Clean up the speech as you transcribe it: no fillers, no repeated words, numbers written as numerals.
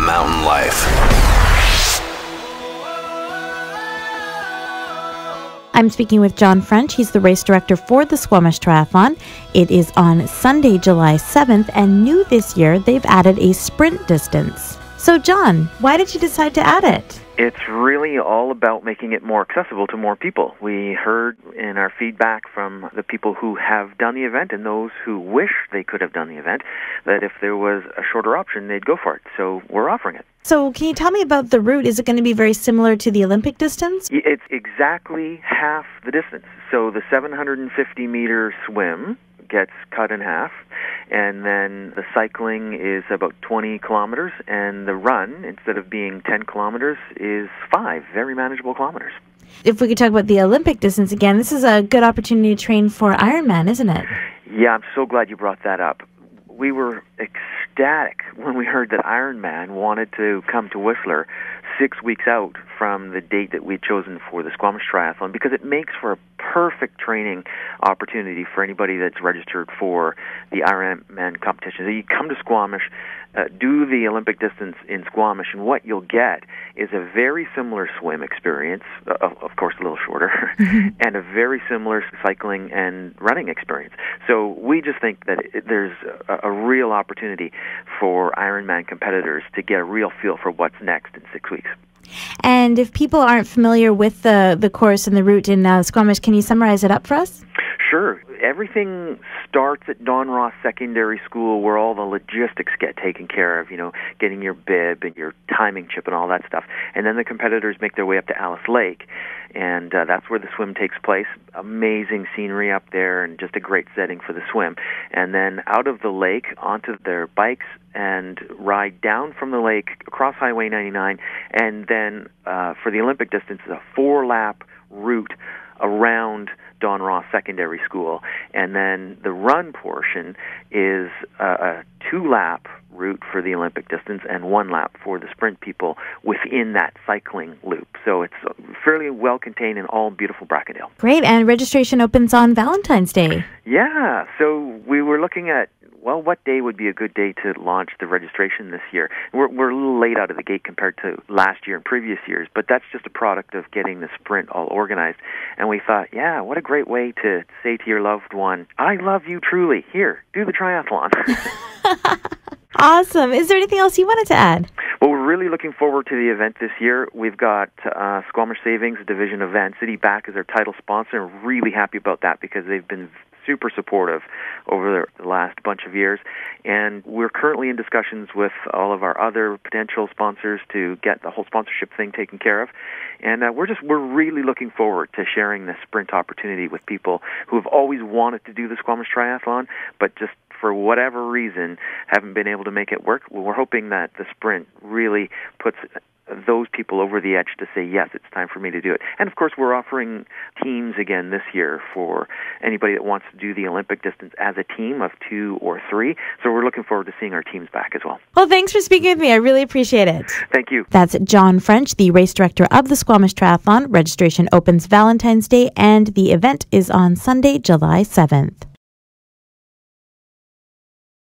mountain life. I'm speaking with John French. He's the race director for the Squamish Triathlon. It is on Sunday, July 7th, and new this year, they've added a sprint distance. So, John, why did you decide to add it? It's really all about making it more accessible to more people. We heard in our feedback from the people who have done the event and those who wish they could have done the event that if there was a shorter option, they'd go for it. So we're offering it. So can you tell me about the route? Is it going to be very similar to the Olympic distance? It's exactly half the distance. So the 750-meter swim gets cut in half, and then the cycling is about 20 kilometers, and the run, instead of being 10 kilometers, is 5 very manageable kilometers. If we could talk about the Olympic distance again, this is a good opportunity to train for Ironman, isn't it? Yeah, I'm so glad you brought that up. We were ecstatic when we heard that Ironman wanted to come to Whistler 6 weeks out from the date that we'd chosen for the Squamish Triathlon, because it makes for a perfect training opportunity for anybody that's registered for the Ironman competition. So you come to Squamish, do the Olympic distance in Squamish, and what you'll get is a very similar swim experience, of course a little shorter, and a very similar cycling and running experience. So we just think that there's a real opportunity for Ironman competitors to get a real feel for what's next in 6 weeks. And if people aren't familiar with the course and the route in Squamish, can you summarize it up for us? Sure. Everything starts at Don Ross Secondary School, where all the logistics get taken care of, getting your bib and your timing chip and all that stuff. And then the competitors make their way up to Alice Lake, and that's where the swim takes place. Amazing scenery up there and just a great setting for the swim. And then out of the lake onto their bikes and ride down from the lake across Highway 99, and then for the Olympic distance, a 4-lap route around Don Ross Secondary School. And then the run portion is a 2-lap route for the Olympic distance and 1 lap for the sprint people within that cycling loop. So it's fairly well contained and all beautiful Brackendale. Great, and registration opens on Valentine's Day. Yeah, so we were looking at, what day would be a good day to launch the registration this year? We're a little late out of the gate compared to last year and previous years, but that's just a product of getting the sprint all organized. And we thought, what a great way to say to your loved one, I love you truly. Here, do the triathlon. Awesome. Is there anything else you wanted to add? Well, we're really looking forward to the event this year. We've got Squamish Savings, a division of Vancity, back as our title sponsor, and really happy about that because they've been super supportive over the last bunch of years. And we're currently in discussions with all of our other potential sponsors to get the whole sponsorship thing taken care of. And we're really looking forward to sharing this sprint opportunity with people who have always wanted to do the Squamish Triathlon, but just for whatever reason haven't been able to make it work. Well, we're hoping that the sprint really puts those people over the edge to say, yes, it's time for me to do it. And of course, we're offering teams again this year for anybody that wants to do the Olympic distance as a team of 2 or 3. So we're looking forward to seeing our teams back as well. Well, thanks for speaking with me. I really appreciate it. Thank you. That's John French, the race director of the Squamish Triathlon. Registration opens Valentine's Day, and the event is on Sunday, July 7th.